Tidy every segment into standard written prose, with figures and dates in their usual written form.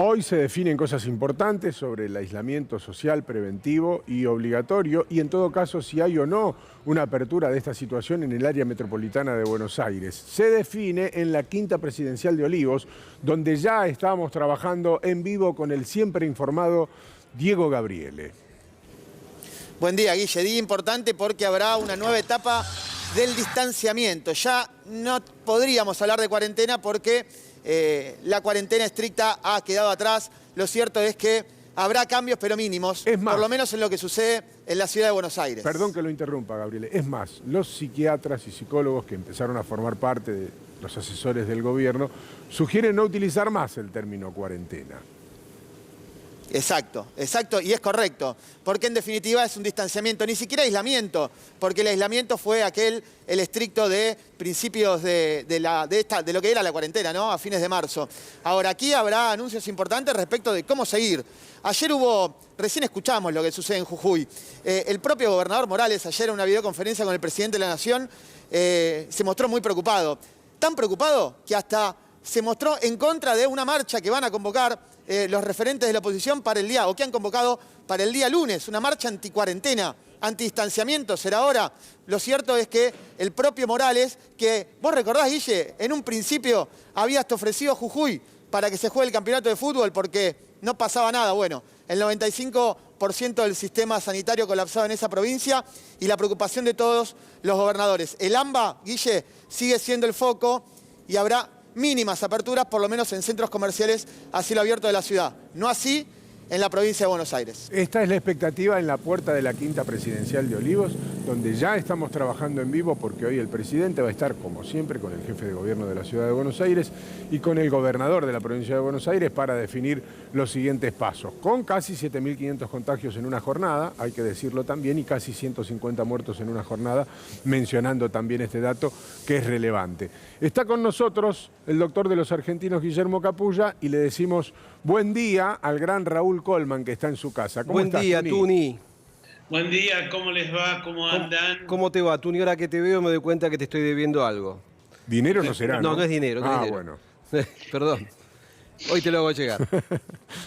Hoy se definen cosas importantes sobre el aislamiento social preventivo y obligatorio y en todo caso si hay o no una apertura de esta situación en el área metropolitana de Buenos Aires. Se define en la Quinta Presidencial de Olivos, donde ya estamos trabajando en vivo con el siempre informado Diego Gabriele. Buen día, Guille. Día importante porque habrá una nueva etapa del distanciamiento. Ya no podríamos hablar de cuarentena porque la cuarentena estricta ha quedado atrás. Lo cierto es que habrá cambios, pero mínimos, por lo menos en lo que sucede en la ciudad de Buenos Aires. Perdón que lo interrumpa, Gabriele. Es más, los psiquiatras y psicólogos que empezaron a formar parte de los asesores del gobierno sugieren no utilizar más el término cuarentena. Exacto, y es correcto, porque en definitiva es un distanciamiento, ni siquiera aislamiento, porque el aislamiento fue el estricto de principios de lo que era la cuarentena, ¿no? A fines de marzo. Ahora, aquí habrá anuncios importantes respecto de cómo seguir. Ayer recién escuchamos lo que sucede en Jujuy. El propio gobernador Morales, ayer en una videoconferencia con el presidente de la Nación, se mostró muy preocupado. Tan preocupado que hasta se mostró en contra de una marcha que van a convocar los referentes de la oposición para el día, o que han convocado para el día lunes, una marcha anticuarentena, antidistanciamiento, será ahora. Lo cierto es que el propio Morales, que vos recordás, Guille, en un principio había hasta ofrecido Jujuy para que se juegue el campeonato de fútbol porque no pasaba nada. Bueno, el 95% del sistema sanitario colapsado en esa provincia y la preocupación de todos los gobernadores. El AMBA, Guille, sigue siendo el foco y habrá mínimas aperturas, por lo menos en centros comerciales a cielo abierto de la ciudad. No así en la provincia de Buenos Aires. Esta es la expectativa en la puerta de la Quinta Presidencial de Olivos, donde ya estamos trabajando en vivo porque hoy el presidente va a estar, como siempre, con el jefe de gobierno de la ciudad de Buenos Aires y con el gobernador de la provincia de Buenos Aires para definir los siguientes pasos. Con casi 7.500 contagios en una jornada, hay que decirlo también, y casi 150 muertos en una jornada, mencionando también este dato que es relevante. Está con nosotros el doctor de los argentinos, Guillermo Capulla, y le decimos buen día al gran Raúl Colman, que está en su casa. ¿Cómo estás, Buen día, Tuni. Buen día, ¿cómo les va? ¿Cómo andan? ¿Cómo te va, Tuni? Ahora que te veo me doy cuenta que te estoy debiendo algo. ¿Dinero no será? No, no es dinero. No es dinero. Bueno. Perdón. Hoy te lo hago llegar.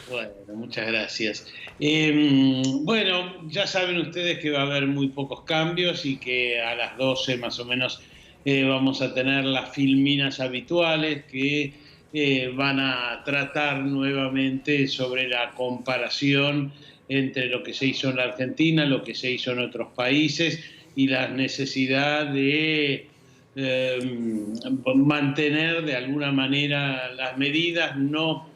Bueno, muchas gracias. Bueno, ya saben ustedes que va a haber muy pocos cambios y que a las 12 más o menos vamos a tener las filminas habituales que van a tratar nuevamente sobre la comparación entre lo que se hizo en la Argentina, lo que se hizo en otros países y la necesidad de mantener de alguna manera las medidas, no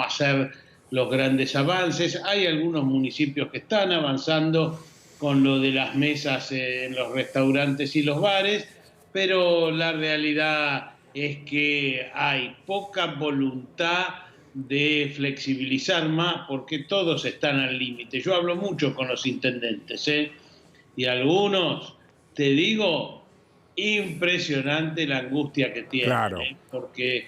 hacer los grandes avances. Hay algunos municipios que están avanzando con lo de las mesas en los restaurantes y los bares, pero la realidad es que hay poca voluntad de flexibilizar más porque todos están al límite. Yo hablo mucho con los intendentes, y algunos, te digo, impresionante la angustia que tienen, claro. Porque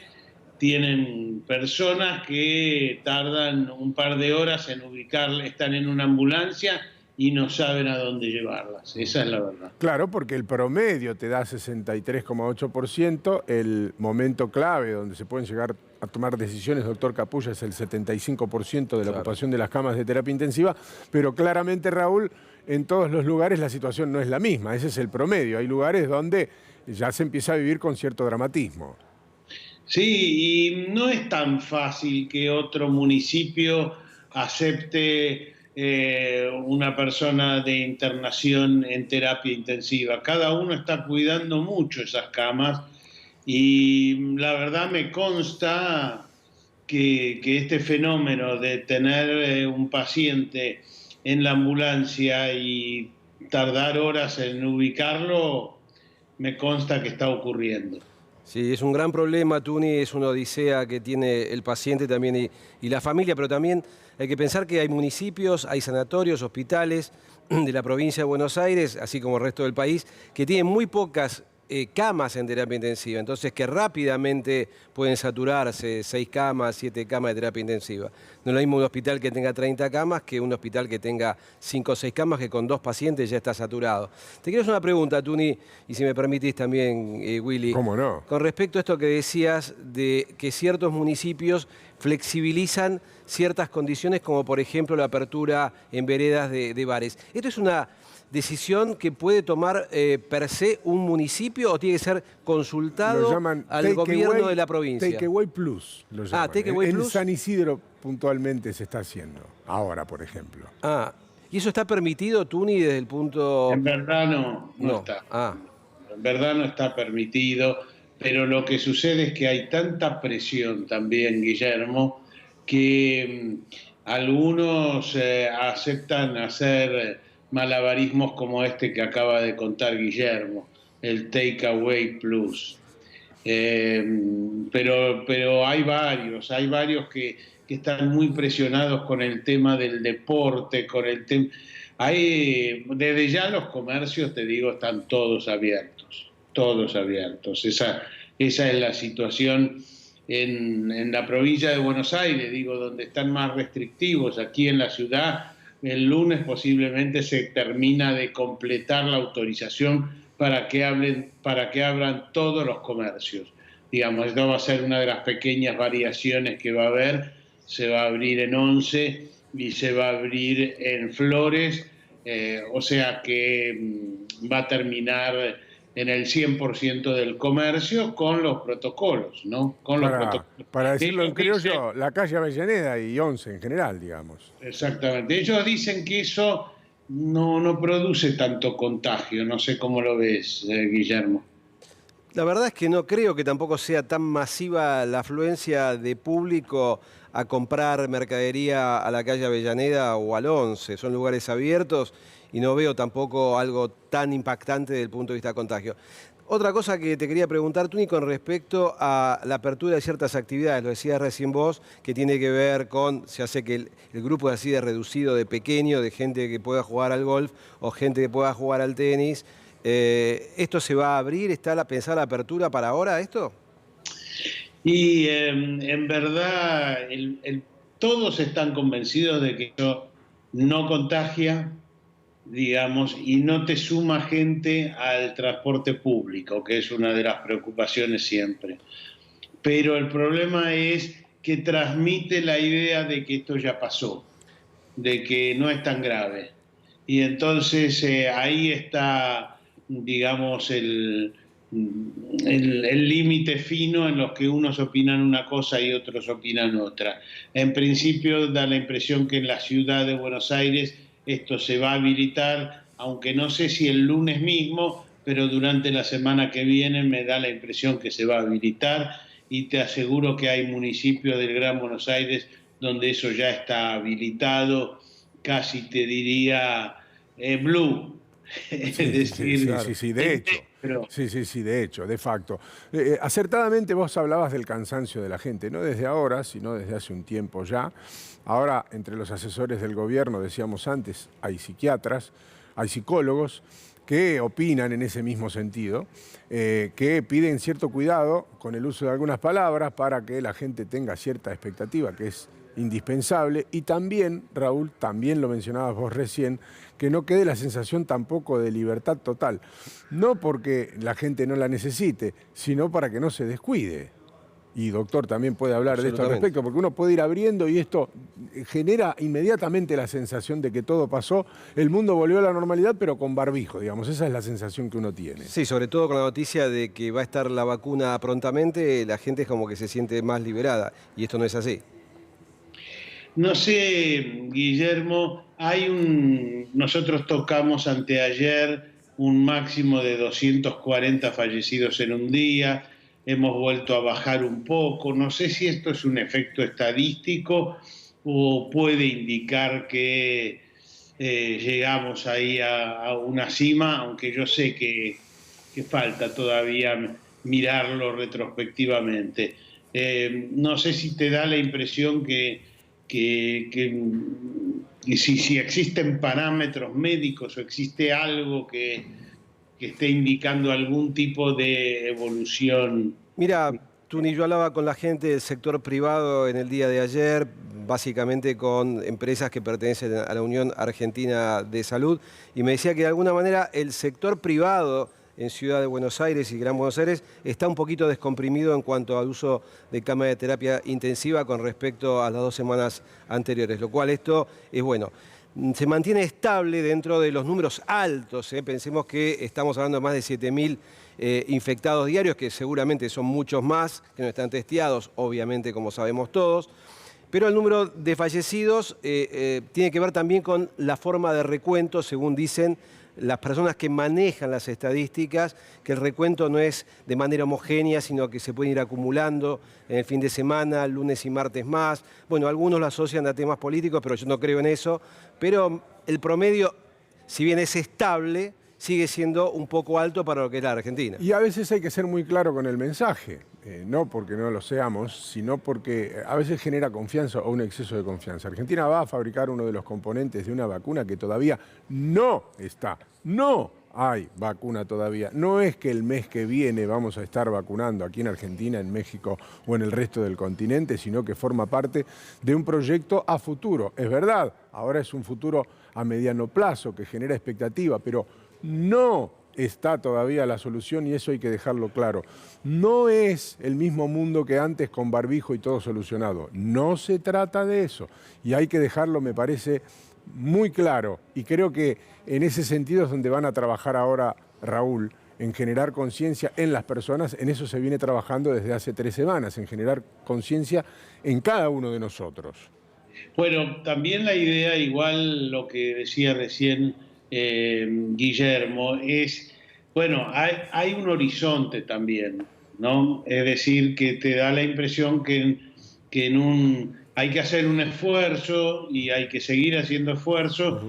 tienen personas que tardan un par de horas en ubicarla, están en una ambulancia y no saben a dónde llevarlas. Esa es la verdad. Claro, porque el promedio te da 63,8%, el momento clave donde se pueden llegar a tomar decisiones, doctor Capulla, es el 75% de la ocupación de las camas de terapia intensiva, pero claramente, Raúl, en todos los lugares la situación no es la misma, ese es el promedio. Hay lugares donde ya se empieza a vivir con cierto dramatismo. Sí, y no es tan fácil que otro municipio acepte una persona de internación en terapia intensiva. Cada uno está cuidando mucho esas camas y la verdad me consta que este fenómeno de tener un paciente en la ambulancia y tardar horas en ubicarlo, me consta que está ocurriendo. Sí, es un gran problema, Tuni, es una odisea que tiene el paciente también y la familia, pero también hay que pensar que hay municipios, hay sanatorios, hospitales de la provincia de Buenos Aires, así como el resto del país, que tienen muy pocas camas en terapia intensiva, entonces que rápidamente pueden saturarse 6 camas, 7 camas de terapia intensiva. No es lo mismo un hospital que tenga 30 camas que un hospital que tenga 5 o 6 camas que con 2 pacientes ya está saturado. Te quiero hacer una pregunta, Tuni, y si me permitís también, Willy. ¿Cómo no? Con respecto a esto que decías de que ciertos municipios flexibilizan ciertas condiciones, como por ejemplo la apertura en veredas de bares. ¿Esto es una decisión que puede tomar per se un municipio o tiene que ser consultado al gobierno de la provincia? Takeaway Plus lo llaman. Takeaway Plus. En San Isidro puntualmente se está haciendo, ahora por ejemplo. ¿Y eso está permitido, Tuni, desde el punto...? En verdad no está. En verdad no está permitido, pero lo que sucede es que hay tanta presión también, Guillermo, que algunos aceptan hacer malabarismos como este que acaba de contar Guillermo, el Takeaway Plus. Pero hay varios que están muy presionados con el tema del deporte, con el tema... Desde ya los comercios, te digo, están todos abiertos. Esa es la situación en la provincia de Buenos Aires, digo, donde están más restrictivos. Aquí en la ciudad, el lunes posiblemente se termina de completar la autorización para que abran todos los comercios. Digamos, esto va a ser una de las pequeñas variaciones que va a haber. Se va a abrir en 11 y se va a abrir en Flores, o sea que va a terminar en el 100% del comercio con los protocolos, ¿no? Para decirlo en criollo, la calle Avellaneda y 11 en general, digamos. Exactamente. Ellos dicen que eso no produce tanto contagio. No sé cómo lo ves, Guillermo. La verdad es que no creo que tampoco sea tan masiva la afluencia de público a comprar mercadería a la calle Avellaneda o al 11. Son lugares abiertos y no veo tampoco algo tan impactante desde el punto de vista de contagio. Otra cosa que te quería preguntar, Tuni, con respecto a la apertura de ciertas actividades, lo decías recién vos, que tiene que ver con, se hace que el grupo es así de reducido, de pequeño, de gente que pueda jugar al golf o gente que pueda jugar al tenis. ¿Esto se va a abrir? ¿Está pensada la apertura para ahora esto? Y en verdad todos están convencidos de que eso no contagia, digamos, y no te suma gente al transporte público, que es una de las preocupaciones siempre. Pero el problema es que transmite la idea de que esto ya pasó, de que no es tan grave. Y entonces ahí está, digamos, el límite fino en los que unos opinan una cosa y otros opinan otra. En principio da la impresión que en la ciudad de Buenos Aires esto se va a habilitar, aunque no sé si el lunes mismo, pero durante la semana que viene me da la impresión que se va a habilitar, y te aseguro que hay municipios del Gran Buenos Aires donde eso ya está habilitado, casi te diría blue. Es decir, sí, de hecho. De hecho, de facto. Acertadamente vos hablabas del cansancio de la gente, no desde ahora, sino desde hace un tiempo ya. Ahora, entre los asesores del gobierno, decíamos antes, hay psiquiatras, hay psicólogos que opinan en ese mismo sentido, que piden cierto cuidado con el uso de algunas palabras para que la gente tenga cierta expectativa, que es indispensable. Y también, Raúl, también lo mencionabas vos recién, que no quede la sensación tampoco de libertad total. No porque la gente no la necesite, sino para que no se descuide. Y doctor también puede hablar de esto al respecto, porque uno puede ir abriendo y esto genera inmediatamente la sensación de que todo pasó, el mundo volvió a la normalidad, pero con barbijo, digamos. Esa es la sensación que uno tiene. Sí, sobre todo con la noticia de que va a estar la vacuna prontamente, la gente es como que se siente más liberada, y esto no es así. No sé, Guillermo, nosotros tocamos anteayer un máximo de 240 fallecidos en un día, hemos vuelto a bajar un poco, no sé si esto es un efecto estadístico o puede indicar que llegamos ahí a una cima, aunque yo sé que falta todavía mirarlo retrospectivamente. No sé si te da la impresión que si existen parámetros médicos o existe algo que esté indicando algún tipo de evolución. Mira, Tuni, yo hablaba con la gente del sector privado en el día de ayer, básicamente con empresas que pertenecen a la Unión Argentina de Salud, y me decía que de alguna manera el sector privado en Ciudad de Buenos Aires y Gran Buenos Aires está un poquito descomprimido en cuanto al uso de cama de terapia intensiva con respecto a las 2 semanas anteriores, lo cual esto es bueno. Se mantiene estable dentro de los números altos, ¿eh? Pensemos que estamos hablando de más de 7.000 infectados diarios, que seguramente son muchos más, que no están testeados, obviamente, como sabemos todos. Pero el número de fallecidos tiene que ver también con la forma de recuento, según dicen las personas que manejan las estadísticas, que el recuento no es de manera homogénea, sino que se puede ir acumulando en el fin de semana, lunes y martes más. Bueno, algunos lo asocian a temas políticos, pero yo no creo en eso. Pero el promedio, si bien es estable, sigue siendo un poco alto para lo que es la Argentina. Y a veces hay que ser muy claro con el mensaje, no porque no lo seamos, sino porque a veces genera confianza o un exceso de confianza. Argentina va a fabricar uno de los componentes de una vacuna que todavía no está, no hay vacuna todavía. No es que el mes que viene vamos a estar vacunando aquí en Argentina, en México o en el resto del continente, sino que forma parte de un proyecto a futuro. Es verdad, ahora es un futuro a mediano plazo que genera expectativa, pero no está todavía la solución y eso hay que dejarlo claro. No es el mismo mundo que antes con barbijo y todo solucionado. No se trata de eso y hay que dejarlo, me parece, muy claro. Y creo que en ese sentido es donde van a trabajar ahora, Raúl, en generar conciencia en las personas. En eso se viene trabajando desde hace 3 semanas, en generar conciencia en cada uno de nosotros. Bueno, también la idea, igual lo que decía recién Guillermo, es, bueno, hay un horizonte también, ¿no? Es decir, que te da la impresión que hay que hacer un esfuerzo y hay que seguir haciendo esfuerzos,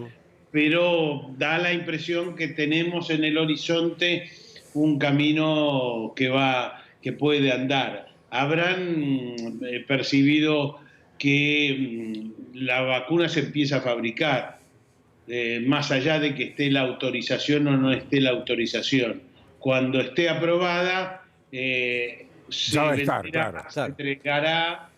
pero da la impresión que tenemos en el horizonte un camino que puede andar. Habrán percibido que la vacuna se empieza a fabricar, más allá de que esté la autorización o no esté la autorización. Cuando esté aprobada, se entregará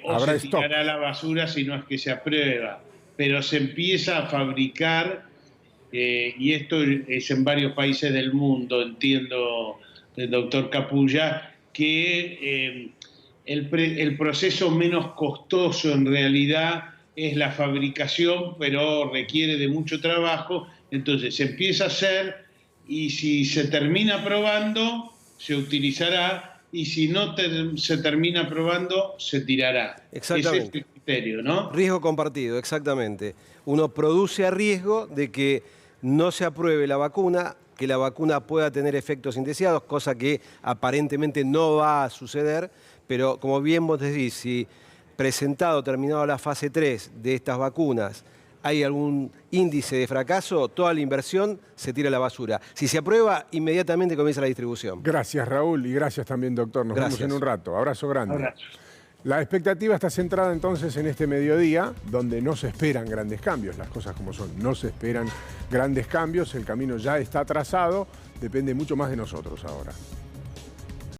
o se tirará a la basura si no es que se aprueba. Pero se empieza a fabricar, y esto es en varios países del mundo, entiendo, el doctor Capulla, que el proceso menos costoso en realidad es la fabricación, pero requiere de mucho trabajo. Entonces se empieza a hacer y si se termina aprobando, se utilizará, y si no se termina aprobando, se tirará. Exactamente. Ese es el criterio, ¿no? Riesgo compartido, exactamente. Uno produce a riesgo de que no se apruebe la vacuna, que la vacuna pueda tener efectos indeseados, cosa que aparentemente no va a suceder, pero como bien vos decís, si terminado la fase 3 de estas vacunas, hay algún índice de fracaso, toda la inversión se tira a la basura. Si se aprueba, inmediatamente comienza la distribución. Gracias, Raúl, y gracias también, doctor. Nos vemos en un rato. Abrazo grande. Abrazo. La expectativa está centrada entonces en este mediodía, donde no se esperan grandes cambios, las cosas como son. No se esperan grandes cambios, el camino ya está trazado, depende mucho más de nosotros ahora.